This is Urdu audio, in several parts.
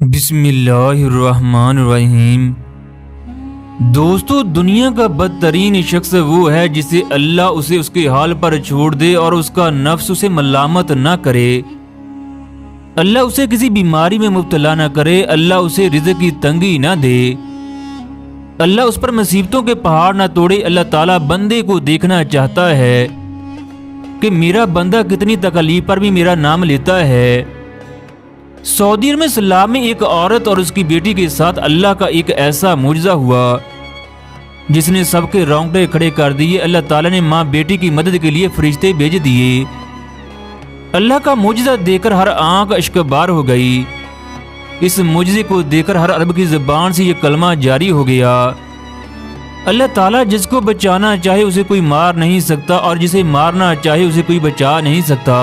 بسم اللہ الرحمن الرحیم۔ دوستو، دنیا کا بدترین شخص وہ ہے جسے اللہ اسے اس کے حال پر چھوڑ دے اور اس کا نفس اسے ملامت نہ کرے۔ اللہ اسے کسی بیماری میں مبتلا نہ کرے، اللہ اسے رزق کی تنگی نہ دے، اللہ اس پر مصیبتوں کے پہاڑ نہ توڑے۔ اللہ تعالیٰ بندے کو دیکھنا چاہتا ہے کہ میرا بندہ کتنی تکلیف پر بھی میرا نام لیتا ہے۔ سعودی عرب میں سلام میں ایک عورت اور اس کی بیٹی کے ساتھ اللہ کا ایک ایسا معجزہ ہوا جس نے سب کے رونگٹے کھڑے کر دیے۔ اللہ تعالیٰ نے ماں بیٹی کی مدد کے لیے فرشتے بھیج دیے۔ اللہ کا معجزہ دیکھ کر ہر آنکھ اشکبار ہو گئی۔ اس معجزے کو دیکھ کر ہر عرب کی زبان سے یہ کلمہ جاری ہو گیا، اللہ تعالیٰ جس کو بچانا چاہے اسے کوئی مار نہیں سکتا اور جسے مارنا چاہے اسے کوئی بچا نہیں سکتا۔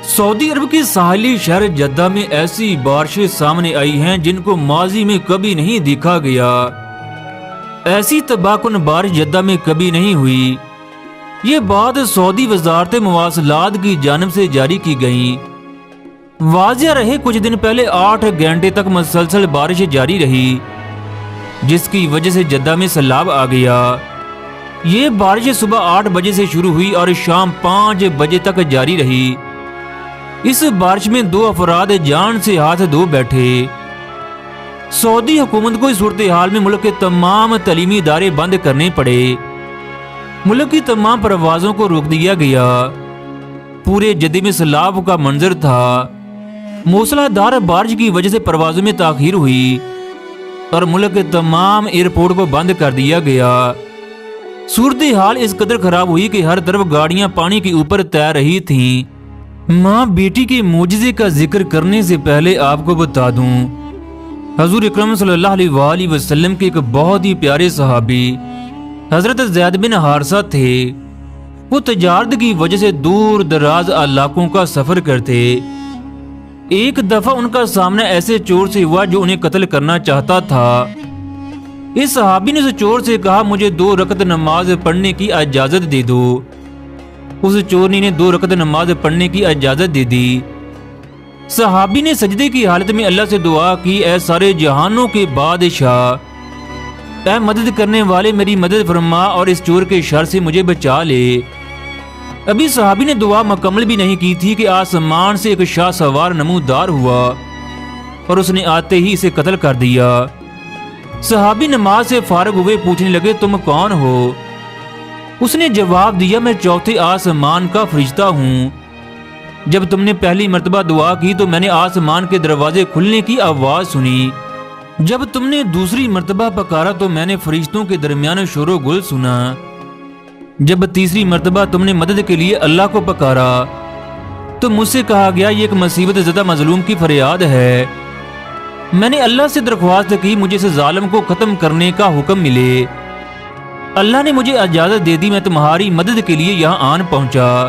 سعودی عرب کے ساحلی شہر جدہ میں ایسی بارشیں سامنے آئی ہیں جن کو ماضی میں کبھی نہیں دیکھا گیا۔ ایسی تباہ کن بارش جدہ میں کبھی نہیں ہوئی۔ یہ بات سعودی وزارت مواصلات کی جانب سے جاری کی گئی۔ واضح رہے کچھ دن پہلے 8 گھنٹے تک مسلسل بارش جاری رہی جس کی وجہ سے جدہ میں سیلاب آ گیا۔ یہ بارش صبح 8 بجے سے شروع ہوئی اور شام 5 بجے تک جاری رہی۔ اس بارش میں 2 افراد جان سے ہاتھ دھو بیٹھے۔ سعودی حکومت کو اس صورتحال میں ملک کے تمام تعلیمی ادارے بند کرنے پڑے۔ ملک کی تمام پروازوں کو روک دیا گیا۔ پورے جدہ میں سیلاب کا منظر تھا۔ موسلا دھار بارش کی وجہ سے پروازوں میں تاخیر ہوئی اور ملک کے تمام ایئرپورٹ کو بند کر دیا گیا۔ صورتحال اس قدر خراب ہوئی کہ ہر طرف گاڑیاں پانی کے اوپر تیر رہی تھیں۔ ماں بیٹی کے معجزے کا ذکر کرنے سے پہلے آپ کو بتا دوں، حضور اکرم صلی اللہ علیہ وآلہ وسلم کے ایک بہت ہی پیارے صحابی حضرت زید بن حارثہ تھے۔ وہ تجارت کی وجہ سے دور دراز علاقوں کا سفر کرتے۔ ایک دفعہ ان کا سامنا ایسے چور سے ہوا جو انہیں قتل کرنا چاہتا تھا۔ اس صحابی نے اس چور سے کہا، مجھے 2 رکعت نماز پڑھنے کی اجازت دے دو۔ اس چورنی نے 2 رکعت نماز پڑھنے کی اجازت دے دی۔ صحابی نے سجدے کی حالت میں اللہ سے دعا کی، اے سارے جہانوں کے بادشاہ، اے مدد کرنے والے، میری مدد فرما اور اس چور کے شر سے مجھے بچا لے۔ ابھی صحابی نے دعا مکمل بھی نہیں کی تھی کہ آسمان سے ایک شاہ سوار نمودار ہوا اور اس نے آتے ہی اسے قتل کر دیا۔ صحابی نماز سے فارغ ہوئے پوچھنے لگے، تم کون ہو؟ اس نے جواب دیا، میں 4تھے آسمان کا فرشتہ ہوں۔ جب تم نے پہلی مرتبہ دعا کی تو میں نے آسمان کے دروازے کھلنے کی آواز سنی۔ جب تم نے دوسری مرتبہ پکارا تو میں نے فرشتوں کے درمیان شور و گل سنا۔ جب تیسری مرتبہ تم نے مدد کے لیے اللہ کو پکارا تو مجھ سے کہا گیا، یہ ایک مصیبت زدہ مظلوم کی فریاد ہے۔ میں نے اللہ سے درخواست کی مجھے اس ظالم کو ختم کرنے کا حکم ملے۔ اللہ نے مجھے اجازت دے دی، میں تمہاری مدد کے لیے یہاں آن پہنچا۔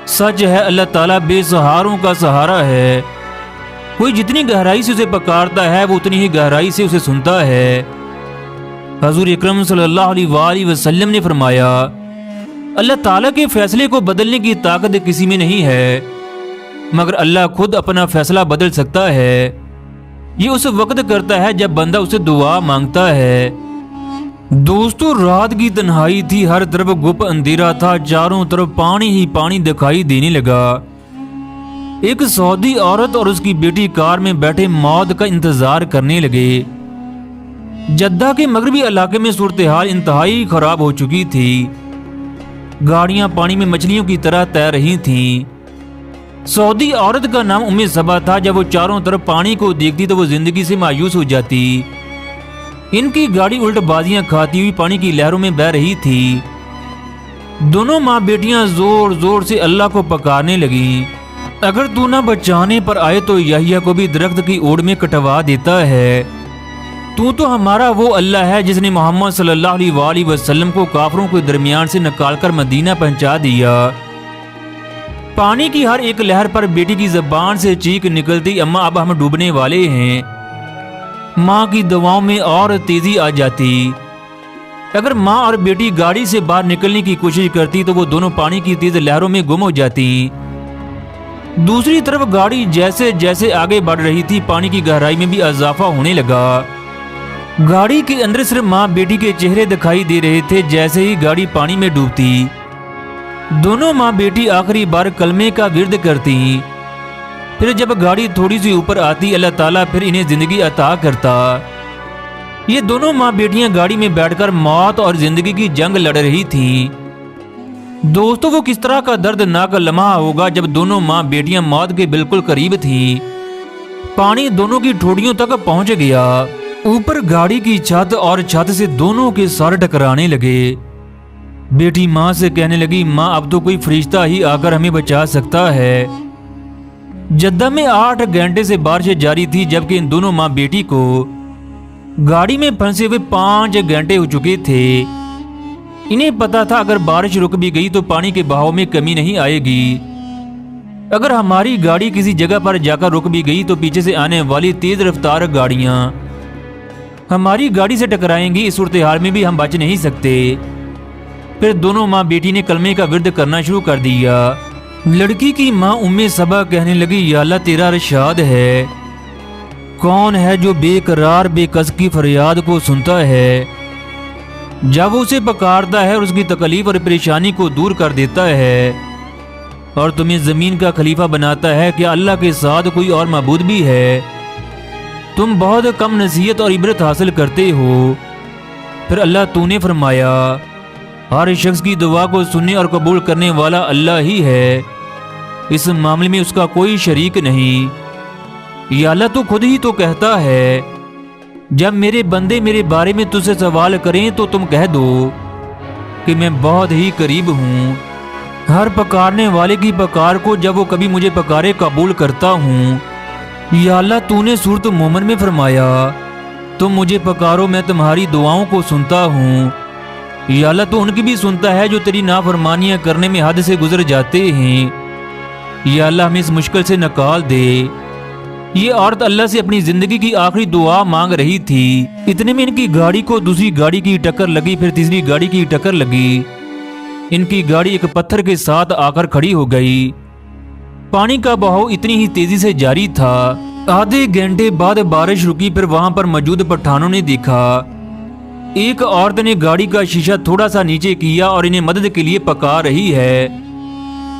سچ ہے اللہ تعالیٰ بے سہاروں کا سہارا ہے۔ کوئی جتنی گہرائی سے اسے پکارتا ہے وہ اتنی ہی گہرائی سے اسے سنتا ہے۔ حضور اکرم صلی اللہ علیہ وآلہ وسلم نے فرمایا، اللہ تعالیٰ کے فیصلے کو بدلنے کی طاقت کسی میں نہیں ہے مگر اللہ خود اپنا فیصلہ بدل سکتا ہے۔ یہ اس وقت کرتا ہے جب بندہ اسے دعا مانگتا ہے۔ دوستو، رات کی تنہائی تھی، ہر طرف گپ اندھیرا تھا، چاروں طرف پانی ہی پانی دکھائی دینے لگا۔ ایک سعودی عورت اور اس کی بیٹی کار میں بیٹھے موت کا انتظار کرنے لگے۔ جدہ کے مغربی علاقے میں صورتحال انتہائی خراب ہو چکی تھی۔ گاڑیاں پانی میں مچھلیوں کی طرح تیر رہی تھیں۔ سعودی عورت کا نام ام صبا تھا۔ جب وہ چاروں طرف پانی کو دیکھتی تو وہ زندگی سے مایوس ہو جاتی۔ ان کی گاڑی الٹ بازیاں کھاتی ہوئی پانی کی لہروں میں بہہ رہی تھی۔ دونوں ماں بیٹیاں زور زور سے اللہ کو پکارنے لگیں، اگر تو نہ بچانے پر آئے تو یحییٰ کو بھی درخت کی اوڑ میں کٹوا دیتا ہے۔ تو ہمارا وہ اللہ ہے جس نے محمد صلی اللہ علیہ وآلہ وسلم کو کافروں کے درمیان سے نکال کر مدینہ پہنچا دیا۔ پانی کی ہر ایک لہر پر بیٹی کی زبان سے چیخ نکلتی، اماں اب ہم ڈوبنے والے ہیں۔ ماں کی دعاؤں میں اور تیزی آ جاتی۔ اگر ماں اور بیٹی گاڑی سے باہر نکلنے کی کوشش کرتی تو وہ دونوں پانی کی تیز لہروں میں گم ہو جاتی۔ دوسری طرف گاڑی جیسے جیسے آگے بڑھ رہی تھی پانی کی گہرائی میں بھی اضافہ ہونے لگا۔ گاڑی کے اندر صرف ماں بیٹی کے چہرے دکھائی دے رہے تھے جیسے ہی گاڑی پانی میں ڈوبتی۔ دونوں ماں بیٹی آخری بار کلمے کا ورد کرتی، پھر جب گاڑی تھوڑی سی اوپر آتی اللہ تعالیٰ پھر انہیں زندگی عطا کرتا۔ یہ دونوں ماں بیٹیاں گاڑی میں بیٹھ کر موت اور زندگی کی جنگ لڑ رہی تھیں۔ دوستو وہ کس طرح کا دردناک لمحہ ہوگا جب دونوں ماں بیٹیاں موت کے بالکل قریب تھیں۔ پانی دونوں کی ٹھوڑیوں تک پہنچ گیا۔ اوپر گاڑی کی چھت اور چھت سے دونوں کے سر ٹکرانے لگے۔ بیٹی ماں سے کہنے لگی، ماں اب تو کوئی فرشتہ ہی آ کر ہمیں بچا سکتا ہے۔ جدہ میں 8 گھنٹے سے بارش جاری تھی جبکہ ان دونوں ماں بیٹی کو گاڑی میں پھنسے ہوئے 5 گھنٹے ہو چکے تھے۔ انہیں پتا تھا اگر بارش رک بھی گئی تو پانی کے بہاؤ میں کمی نہیں آئے گی۔ اگر ہماری گاڑی کسی جگہ پر جا کر رک بھی گئی تو پیچھے سے آنے والی تیز رفتار گاڑیاں ہماری گاڑی سے ٹکرائیں گی، اس صورتحال میں بھی ہم بچ نہیں سکتے۔ پھر دونوں ماں بیٹی نے کلمے کا ورد کرنا شروع کر دیا۔ لڑکی کی ماں ام سبا کہنے لگی، یا اللہ تیرا ارشاد ہے، کون ہے جو بے قرار بے کس کی فریاد کو سنتا ہے، جب وہ اسے پکارتا ہے اور اس کی تکلیف اور پریشانی کو دور کر دیتا ہے اور تمہیں زمین کا خلیفہ بناتا ہے، کیا اللہ کے ساتھ کوئی اور معبود بھی ہے؟ تم بہت کم نصیحت اور عبرت حاصل کرتے ہو۔ پھر اللہ تو نے فرمایا، ہر شخص کی دعا کو سننے اور قبول کرنے والا اللہ ہی ہے، اس معاملے میں اس کا کوئی شریک نہیں۔ یا اللہ تو خود ہی تو کہتا ہے، جب میرے بندے میرے بارے میں تجھ سے سوال کریں تو تم کہہ دو کہ میں بہت ہی قریب ہوں، ہر پکارنے والے کی پکار کو جب وہ کبھی مجھے پکارے قبول کرتا ہوں۔ یا اللہ تو نے سورۃ مومن میں فرمایا، تم مجھے پکارو میں تمہاری دعاؤں کو سنتا ہوں۔ یا اللہ تو ان کی بھی سنتا ہے جو تیری نافرمانیاں کرنے میں حد سے گزر جاتے ہیں۔ یا اللہ ہمیں اس مشکل سے نکال دے۔ یہ عورت اللہ سے اپنی زندگی کی آخری دعا مانگ رہی تھی۔ اتنے میں ان کی گاڑی کو دوسری گاڑی کی ٹکر لگی، پھر تیسری گاڑی کی ٹکر لگی۔ ان کی گاڑی ایک پتھر کے ساتھ آ کر کھڑی ہو گئی۔ پانی کا بہاؤ اتنی ہی تیزی سے جاری تھا۔ آدھے گھنٹے بعد بارش رکی، پھر وہاں پر موجود پٹھانوں نے دیکھا ایک عورت نے گاڑی کا شیشہ تھوڑا سا نیچے کیا اور انہیں مدد کے لیے پکار رہی ہے۔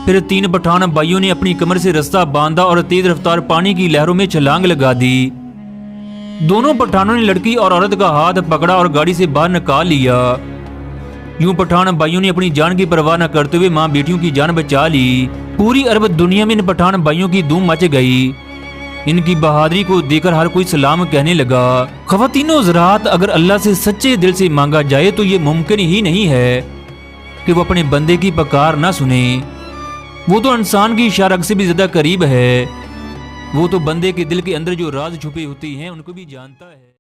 پھر 3 پٹھان بھائیوں نے اپنی کمر سے رستہ باندھا اور تیز رفتار پانی کی لہروں میں چھلانگ لگا دی۔ دونوں پٹھانوں نے لڑکی اور عورت کا ہاتھ پکڑا اور گاڑی سے باہر نکال لیا۔ یوں پٹھان بھائیوں نے اپنی جان کی پرواہ نہ کرتے ہوئے ماں بیٹیوں کی جان بچا لی۔ پوری عرب دنیا میں ان پٹھان بھائیوں کی دھوم مچ گئی۔ ان کی بہادری کو دیکھ کر ہر کوئی سلام کہنے لگا۔ خواتین و حضرات، اگر اللہ سے سچے دل سے مانگا جائے تو یہ ممکن ہی نہیں ہے کہ وہ اپنے بندے کی پکار نہ سنے۔ وہ تو انسان کی شرک سے بھی زیادہ قریب ہے۔ وہ تو بندے کے دل کے اندر جو راز چھپے ہوتے ہیں ان کو بھی جانتا ہے۔